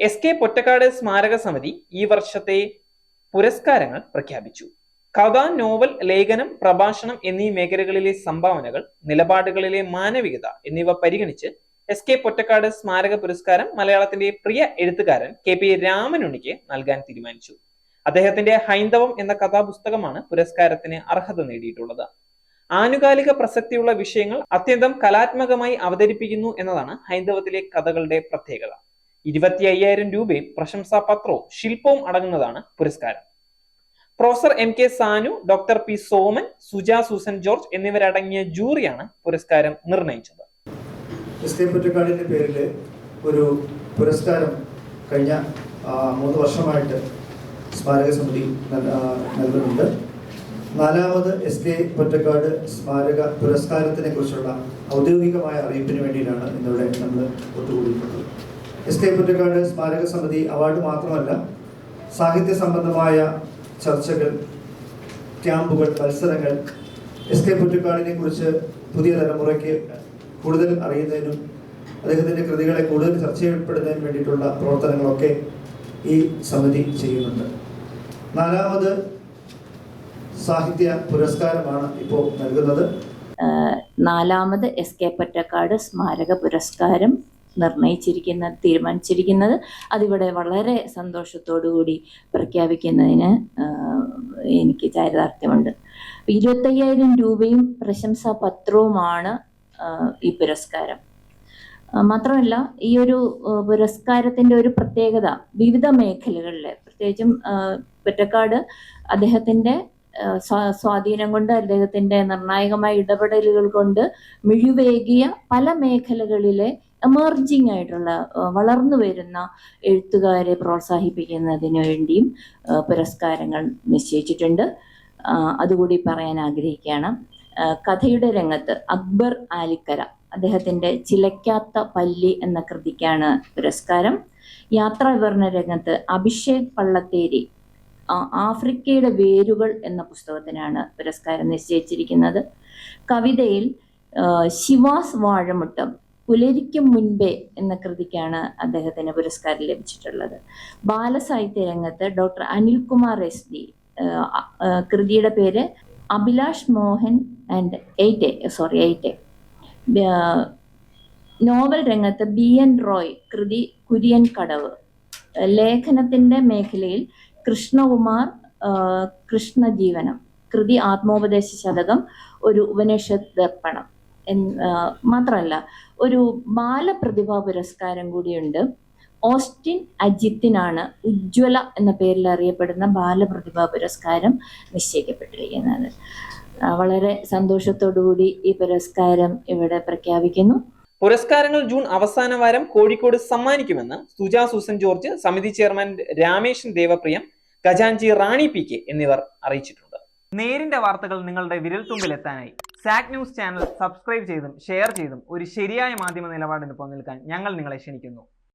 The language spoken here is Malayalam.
എസ്.കെ. പൊറ്റക്കാട് സ്മാരക സമിതി ഈ വർഷത്തെ പുരസ്കാരങ്ങൾ പ്രഖ്യാപിച്ചു. കഥ, നോവൽ, ലേഖനം, പ്രഭാഷണം എന്നീ മേഖലകളിലെ സംഭാവനകൾ, നിലപാടുകളിലെ മാനവികത എന്നിവ പരിഗണിച്ച് എസ്.കെ. പൊറ്റക്കാട് സ്മാരക പുരസ്കാരം മലയാളത്തിന്റെ പ്രിയ എഴുത്തുകാരൻ കെ.പി. രാമനുണ്ണിക്ക് നൽകാൻ തീരുമാനിച്ചു. അദ്ദേഹത്തിന്റെ ഹൈന്ദവം എന്ന കഥാപുസ്തകമാണ് പുരസ്കാരത്തിന് അർഹത നേടിയിട്ടുള്ളത്. ആനുകാലിക പ്രസക്തിയുള്ള വിഷയങ്ങൾ അത്യന്തം കലാത്മകമായി അവതരിപ്പിക്കുന്നു എന്നതാണ് ഹൈന്ദവത്തിലെ കഥകളുടെ പ്രത്യേകത. 25,000 രൂപയും പ്രശംസാപത്രവും ശില്പവും അടങ്ങുന്നതാണ് പുരസ്കാരം. Professor M K. Sanu, doctor P. Soman, Suja Susan George എന്നിവരടങ്ങിയ ജൂറിയാണ് പുരസ്കാരം നിർണയിച്ചത്. എസ്.കെ. പൊറ്റക്കാടിന്റെ പേരിൽ ഒരു പുരസ്കാരം കഴിഞ്ഞ 3 വർഷമായിട്ട് സ്മാരക സമിതി നൽകുന്നുണ്ട്. 4ാമത് എസ്.കെ. പൊറ്റക്കാട് സ്മാരക പുരസ്കാരത്തിനെ കുറിച്ചുള്ള ഔദ്യോഗികമായ അറിയിപ്പിന് വേണ്ടിയിട്ടാണ് ഇന്നിവിടെ നമ്മൾ ഒത്തുകൂടിയിട്ടുള്ളത്. എസ്.കെ. പൊറ്റക്കാട് സ്മാരക സമിതി അവാർഡ് മാത്രമല്ല, സാഹിത്യ സംബന്ധമായ ചർച്ചകൾ, ക്യാമ്പുകൾ, മത്സരങ്ങൾ, എസ്.കെ. പൊറ്റക്കാടിനെ കുറിച്ച് പുതിയ തലമുറയ്ക്ക് കൂടുതൽ അറിയുന്നതിനും അദ്ദേഹത്തിൻ്റെ കൃതികളെ കൂടുതൽ ചർച്ച ചെയ്യപ്പെടുന്നതിനും വേണ്ടിയിട്ടുള്ള പ്രവർത്തനങ്ങളൊക്കെ ഈ സമിതി ചെയ്യുന്നുണ്ട്. 4ാമത് സാഹിത്യ പുരസ്കാരമാണ് ഇപ്പോൾ നൽകുന്നത്. 4ാമത് എസ്.കെ. പൊറ്റക്കാട് സ്മാരക പുരസ്കാരം തീരുമാനിച്ചിരിക്കുന്നത് അതിവിടെ വളരെ സന്തോഷത്തോടുകൂടി പ്രഖ്യാപിക്കുന്നതിന് എനിക്ക് ചാരിതാർത്ഥ്യമുണ്ട്. 25,000 രൂപയും പ്രശംസാപത്രവുമാണ് ഈ പുരസ്കാരം. മാത്രമല്ല, ഈ ഒരു പുരസ്കാരത്തിൻ്റെ ഒരു പ്രത്യേകത വിവിധ മേഖലകളിലെ, പ്രത്യേകിച്ചും പൊറ്റക്കാട് അദ്ദേഹത്തിൻ്റെ സ്വാധീനം കൊണ്ട്, അദ്ദേഹത്തിൻ്റെ നിർണായകമായ ഇടപെടലുകൾ കൊണ്ട് മിഴിവേകിയ പല മേഖലകളിലെ എമർജിങ് ആയിട്ടുള്ള വളർന്നു വരുന്ന എഴുത്തുകാരെ പ്രോത്സാഹിപ്പിക്കുന്നതിന് വേണ്ടിയും പുരസ്കാരങ്ങൾ നിശ്ചയിച്ചിട്ടുണ്ട്. അതുകൂടി പറയാൻ ആഗ്രഹിക്കുകയാണ്. കഥയുടെ രംഗത്ത് അക്ബർ ആലിക്കര, അദ്ദേഹത്തിൻ്റെ ചിലയ്ക്കാത്ത പല്ലി എന്ന കൃതിക്കാണ് പുരസ്കാരം. യാത്രാവിവരണ രംഗത്ത് അഭിഷേക് പള്ളത്തേരി, ആഫ്രിക്കയുടെ വേരുകൾ എന്ന പുസ്തകത്തിനാണ് പുരസ്കാരം നിശ്ചയിച്ചിരിക്കുന്നത്. കവിതയിൽ ശിവാസ് വാഴമുട്ടം, പുലരിക്കും മുൻപേ എന്ന കൃതിക്കാണ് അദ്ദേഹത്തിന് പുരസ്കാരം ലഭിച്ചിട്ടുള്ളത്. ബാലസാഹിത്യ രംഗത്ത് ഡോക്ടർ അനിൽകുമാർ എസ്.ഡി, കൃതിയുടെ പേര് അഭിലാഷ് മോഹൻ ആൻഡ് എയ്റ്റെ. നോവൽ രംഗത്ത് B.N. റോയ്, കൃതി കുര്യൻ കടവ്. ലേഖനത്തിൻ്റെ മേഖലയിൽ കൃഷ്ണകുമാർ, കൃഷ്ണജീവനം, കൃതി ആത്മോപദേശ ശതകം, ഒരു ഉപനിഷത്ത് ദർപ്പണം. മാത്രമല്ല, ഒരു ബാലപ്രതിഭാ പുരസ്കാരം കൂടിയുണ്ട്. ഓസ്റ്റിൻ അജിത്തിനാണ് ഉജ്ജ്വല എന്ന പേരിൽ അറിയപ്പെടുന്ന ബാലപ്രതിഭാ പുരസ്കാരം നിശ്ചയിക്കപ്പെട്ടിരിക്കുന്നത്. വളരെ സന്തോഷത്തോടുകൂടി ഈ പുരസ്കാരം ഇവിടെ പ്രഖ്യാപിക്കുന്നു. പുരസ്കാരങ്ങൾ ജൂൺ അവസാന വാരം കോഴിക്കോട് സമ്മാനിക്കുമെന്ന് സുജ സൂസൻ ജോർജ്, സമിതി ചെയർമാൻ രാമേശൻ ദേവപ്രിയം, ഖജാൻജി റാണി പി.കെ എന്നിവർ അറിയിച്ചിട്ടുണ്ട്. നേരിന്റെ വാർത്തകൾ നിങ്ങളുടെ വിരൽത്തുമ്പിൽ എത്താനായി സാക് ന്യൂസ് ചാനൽ സബ്സ്ക്രൈബ് ചെയ്തും ഷെയർ ചെയ്തും ഒരു ശരിയായ മാധ്യമ നിലപാടിന് നിൽക്കാൻ ഞങ്ങൾ നിങ്ങളെ ക്ഷണിക്കുന്നു.